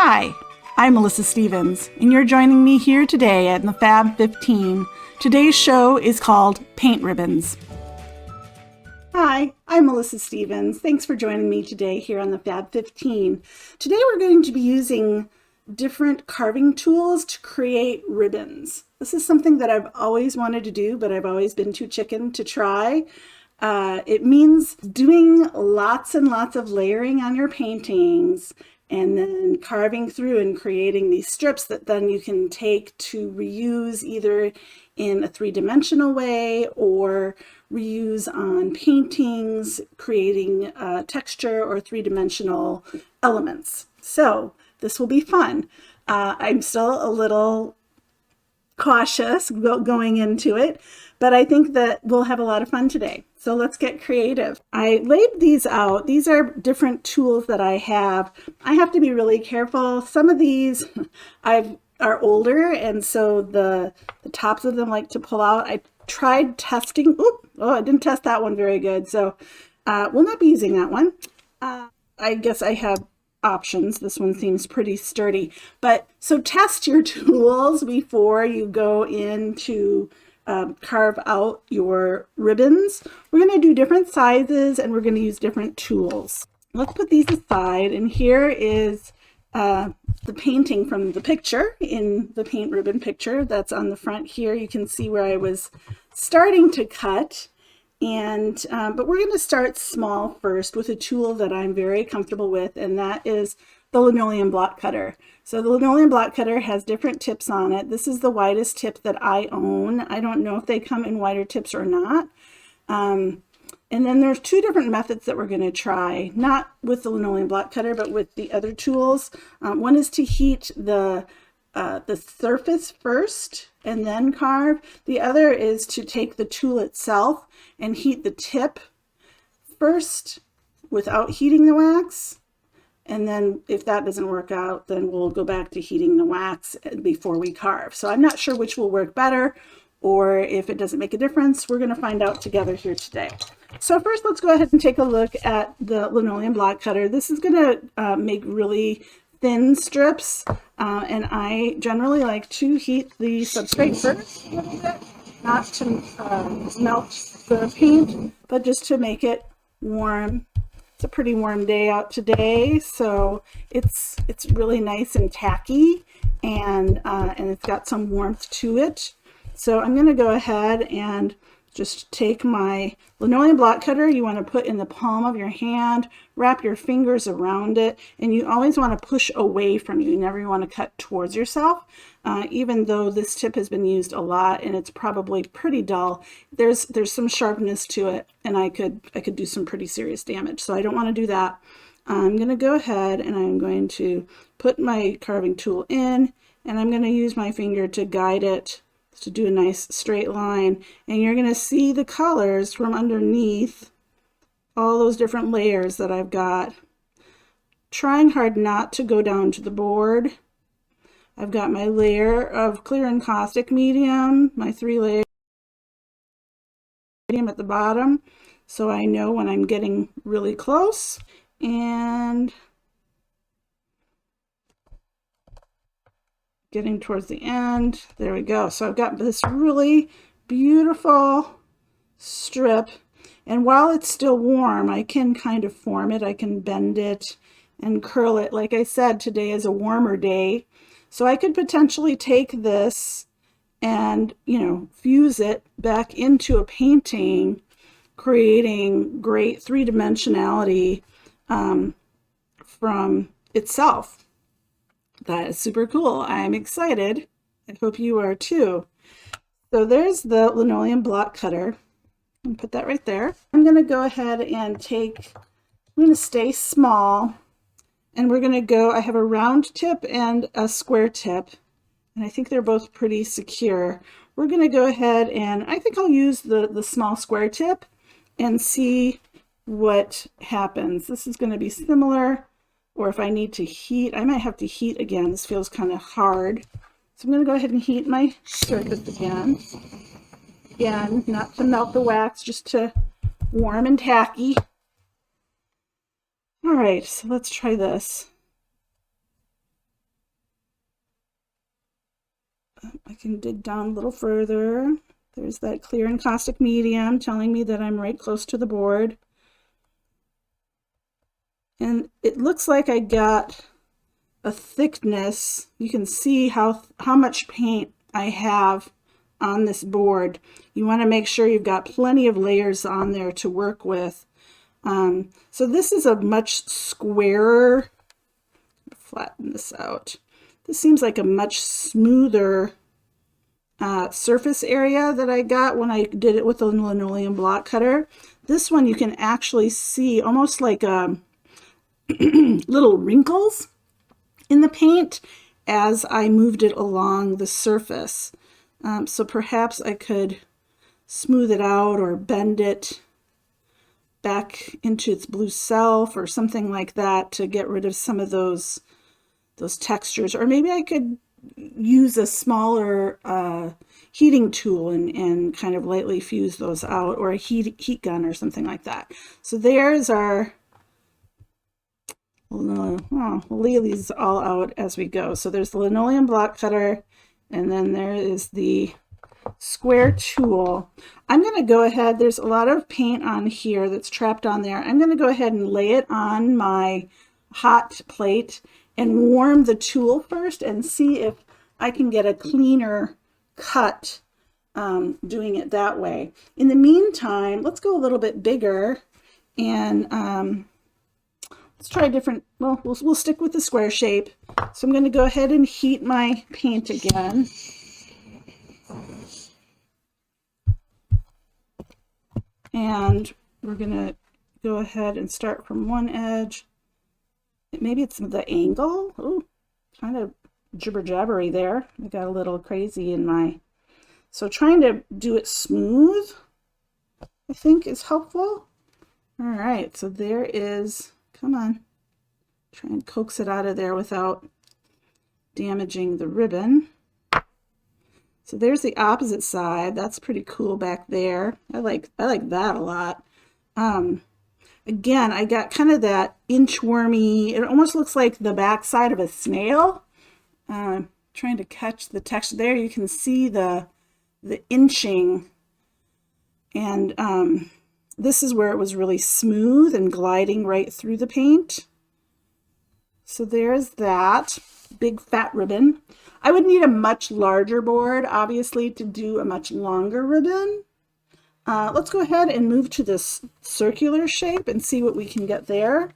Hi, I'm Melissa Stevens, and you're joining me here today at the Fab15. Today's show is called Paint Ribbons. Hi, I'm Melissa Stevens. Thanks for joining me today here on the Fab15. Today we're going to be using different carving tools to create ribbons. This is something that I've always wanted to do, but I've always been too chicken to try. It means doing lots and lots of layering on your paintings and then carving through and creating these strips that then you can take to reuse either in a three-dimensional way or reuse on paintings, creating texture or three-dimensional elements. So this will be fun. I'm still a little cautious going into it, but I think that we'll have a lot of fun today. So let's get creative. I laid these out. These are different tools that I have. I have to be really careful. Some of these are older, and so the tops of them like to pull out. I tried testing. I didn't test that one very good, so we'll not be using that one. I guess I have options. This one seems pretty sturdy, but so test your tools before you go into carve out your ribbons. We're going to do different sizes and we're going to use different tools. Let's put these aside, and here is the painting from the picture in the paint ribbon picture that's on the front here. You can see where I was starting to cut, and but we're going to start small first with a tool that I'm very comfortable with, and that is the Linoleum block cutter. So the Linoleum block cutter has different tips on it. This is the widest tip that I own. I don't know if they come in wider tips or not. And then there's two different methods that we're going to try, not with the Linoleum block cutter, but with the other tools. One is to heat the surface first and then carve. The other is to take the tool itself and heat the tip first without heating the wax. And then if that doesn't work out, then we'll go back to heating the wax before we carve. So I'm not sure which will work better, or if it doesn't make a difference. We're going to find out together here today. So first, let's go ahead and take a look at the Linoleum block cutter. This is going to make really thin strips, and I generally like to heat the substrate first a little bit, not to melt the paint, but just to make it warm. It's a pretty warm day out today, so it's really nice and tacky, and it's got some warmth to it. So I'm going to go ahead and just take my Linoleum block cutter. You want to put in the palm of your hand, wrap your fingers around it, and you always want to push away from you. You never want to cut towards yourself. Even though this tip has been used a lot and it's probably pretty dull, there's some sharpness to it, and I could do some pretty serious damage. So I don't want to do that. I'm going to go ahead and I'm going to put my carving tool in, and I'm going to use my finger to guide it to do a nice straight line, and you're going to see the colors from underneath all those different layers that I've got. Trying hard not to go down to the board. I've got my layer of clear encaustic medium, my 3-layer medium at the bottom, so I know when I'm getting really close, and getting towards the end. There we go. So I've got this really beautiful strip, and while it's still warm, I can kind of form it. I can bend it and curl it. Like I said, today is a warmer day, so I could potentially take this and, fuse it back into a painting, creating great three-dimensionality from itself. That is super cool. I'm excited. I hope you are too. So there's the Linoleum block cutter. And put that right there. I'm going to go ahead and I'm going to stay small, and we're going to go, I have a round tip and a square tip, and I think they're both pretty secure. We're going to go ahead and I think I'll use the small square tip and see what happens. This is going to be similar. Or if I need to heat, I might have to heat again. This feels kind of hard. So I'm going to go ahead and heat my surface again. Again, not to melt the wax, just to warm and tacky. All right, so let's try this. I can dig down a little further. There's that clear encaustic medium telling me that I'm right close to the board. And it looks like I got a thickness. You can see how much paint I have on this board. You want to make sure you've got plenty of layers on there to work with. So this is a much squarer, flatten this out. This seems like a much smoother surface area that I got when I did it with the linoleum block cutter. This one you can actually see almost like little wrinkles in the paint as I moved it along the surface. So perhaps I could smooth it out or bend it back into its blue self or something like that to get rid of some of those textures. Or maybe I could use a smaller heating tool and kind of lightly fuse those out, or a heat gun or something like that. So there's our, we'll leave these all out as we go. So there's the linoleum block cutter, and then there is the square tool. I'm going to go ahead, there's a lot of paint on here that's trapped on there. I'm going to go ahead and lay it on my hot plate and warm the tool first and see if I can get a cleaner cut doing it that way. In the meantime, let's go a little bit bigger and let's try a different, well, we'll stick with the square shape. So I'm going to go ahead and heat my paint again. And we're going to go ahead and start from one edge. Maybe it's the angle. Oh, kind of jibber jabbery there. I got a little crazy in my, so trying to do it smooth, I think, is helpful. All right, so there is, come on, try and coax it out of there without damaging the ribbon. So there's the opposite side. That's pretty cool back there. I like that a lot. Again, I got kind of that inchwormy, it almost looks like the back side of a snail. Trying to catch the texture there. You can see the inching, and this is where it was really smooth and gliding right through the paint. So there's that big fat ribbon. I would need a much larger board, obviously, to do a much longer ribbon. Let's go ahead and move to this circular shape and see what we can get there.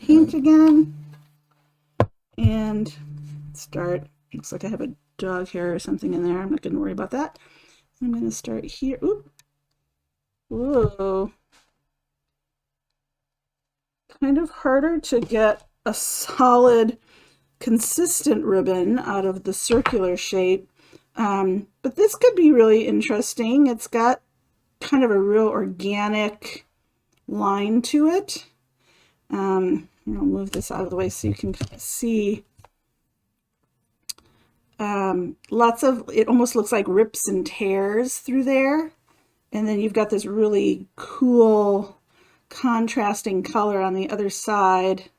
Paint again. And start, looks like I have a dog hair or something in there. I'm not going to worry about that. I'm going to start here. Oop. Whoa. Kind of harder to get a solid, consistent ribbon out of the circular shape. But this could be really interesting. It's got kind of a real organic line to it. I'll move this out of the way so you can kind of see. Lots of, it almost looks like rips and tears through there. And then you've got this really cool contrasting color on the other side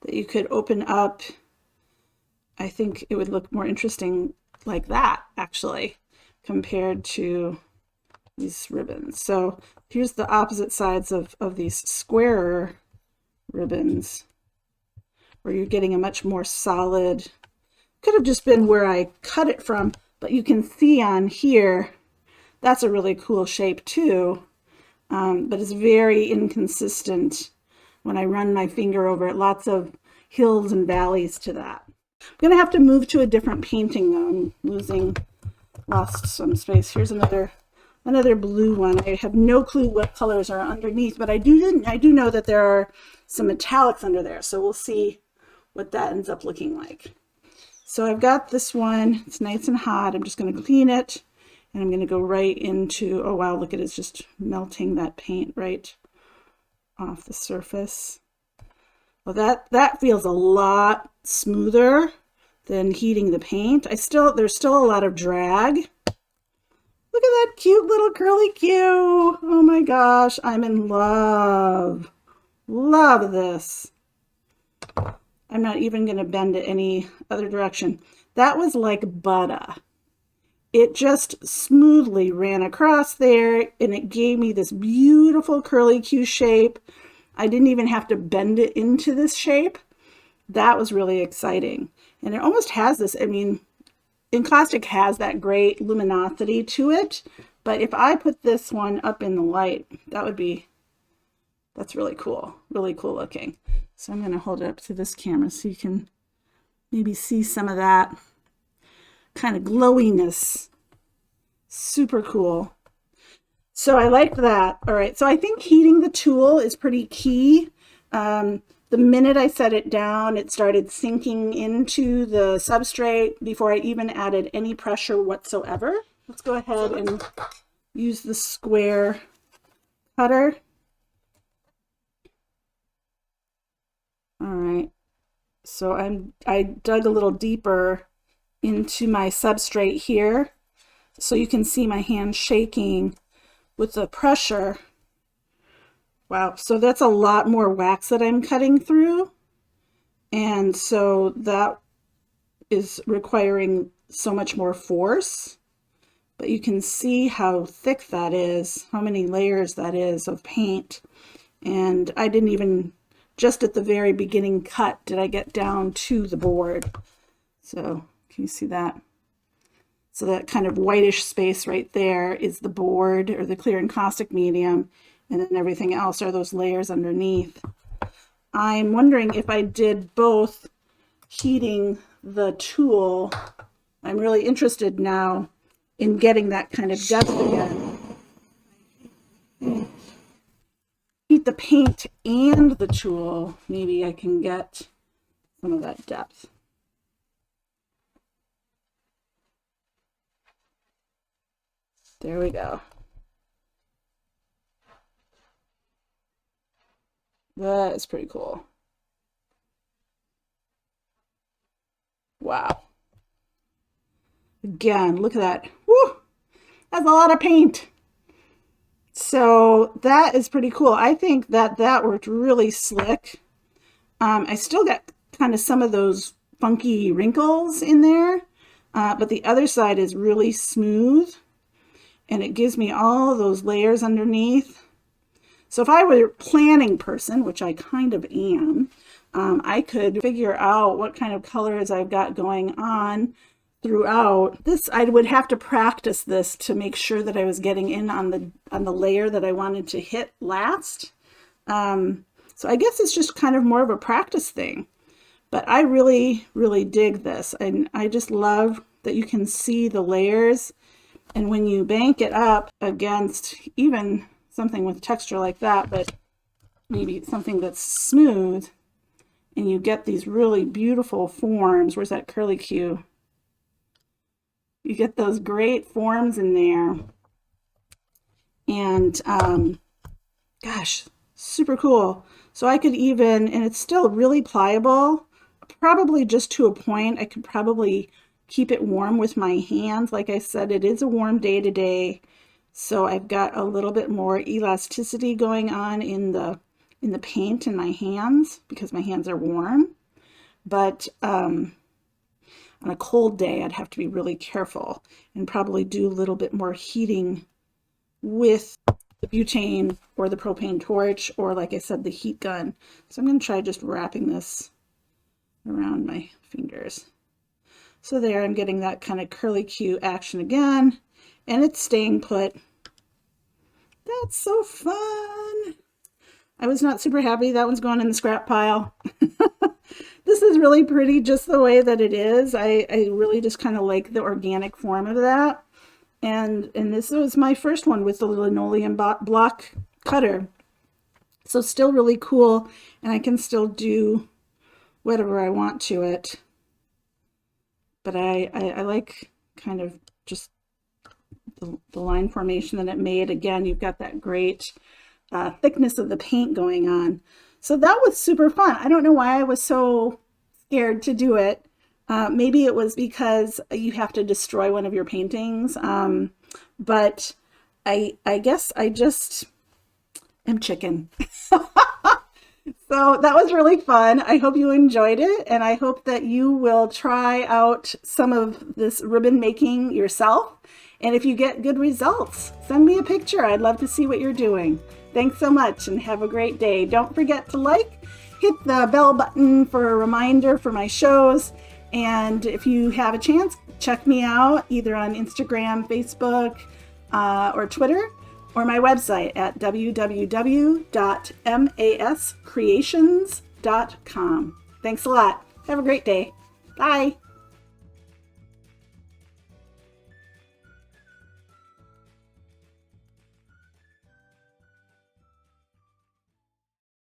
that you could open up. I think it would look more interesting like that, actually, compared to these ribbons. So here's the opposite sides of these squarer ribbons, where you're getting a much more solid, could have just been where I cut it from, but you can see on here, that's a really cool shape too, but it's very inconsistent when I run my finger over it. Lots of hills and valleys to that. I'm going to have to move to a different painting though. I'm lost some space. Here's another blue one. I have no clue what colors are underneath, but I do know that there are some metallics under there. So we'll see what that ends up looking like. So I've got this one. It's nice and hot. I'm just going to clean it, and I'm going to go right into, oh wow, look at it. It's just melting that paint right off the surface. Well, that feels a lot smoother than heating the paint. There's still a lot of drag. Look at that cute little curly Q. Oh my gosh, I'm in love. Love this. I'm not even going to bend it any other direction. That was like butter. It just smoothly ran across there and it gave me this beautiful curly Q shape. I didn't even have to bend it into this shape. That was really exciting. And it almost has this, I mean, encaustic has that great luminosity to it, but if I put this one up in the light, that's really cool looking. So I'm going to hold it up to this camera so you can maybe see some of that kind of glowiness. Super cool. So I liked that. All right, so I think heating the tool is pretty key. The minute I set it down, it started sinking into the substrate before I even added any pressure whatsoever. Let's go ahead and use the square cutter. All right, so I dug a little deeper into my substrate here, so you can see my hand shaking with the pressure. Wow, so that's a lot more wax that I'm cutting through. And so that is requiring so much more force. But you can see how thick that is, how many layers that is of paint. And I didn't even, just at the very beginning cut, did I get down to the board. So can you see that? So that kind of whitish space right there is the board or the clear encaustic medium, and then everything else are those layers underneath. I'm wondering if I did both heating the tool. I'm really interested now in getting that kind of depth again. Heat the paint and the tool, maybe I can get some of that depth. There we go. That is pretty cool. Wow. Again, look at that. Woo! That's a lot of paint. So that is pretty cool. I think that worked really slick. I still got kind of some of those funky wrinkles in there, but the other side is really smooth. And it gives me all those layers underneath. So if I were a planning person, which I kind of am, I could figure out what kind of colors I've got going on throughout. This, I would have to practice this to make sure that I was getting in on the layer that I wanted to hit last. So I guess it's just kind of more of a practice thing. But I really, really dig this. And I just love that you can see the layers. And when you bank it up against even something with texture like that, but maybe something that's smooth, and you get these really beautiful forms. Where's that curly Q? You get those great forms in there. And gosh, super cool. So I could even, and it's still really pliable, probably just to a point. I could probably keep it warm with my hands. Like I said, it is a warm day today, so I've got a little bit more elasticity going on in the paint in my hands because my hands are warm. But on a cold day, I'd have to be really careful and probably do a little bit more heating with the butane or the propane torch, or like I said, the heat gun. So I'm going to try just wrapping this around my fingers. So there, I'm getting that kind of curly Q action again, and it's staying put. That's so fun. I was not super happy. That one's going in the scrap pile. This is really pretty just the way that it is. I really just kind of like the organic form of that. And this was my first one with the linoleum block cutter. So still really cool, and I can still do whatever I want to it. But I like kind of just the line formation that it made. Again, you've got that great thickness of the paint going on. So that was super fun. I don't know why I was so scared to do it. Maybe it was because you have to destroy one of your paintings. But I guess I just am chicken. So that was really fun. I hope you enjoyed it, and I hope that you will try out some of this ribbon making yourself. And if you get good results, send me a picture. I'd love to see what you're doing. Thanks so much and have a great day. Don't forget to hit the bell button for a reminder for my shows. And if you have a chance, check me out either on Instagram, Facebook, or Twitter, or my website at www.mascreations.com. Thanks a lot. Have a great day. Bye.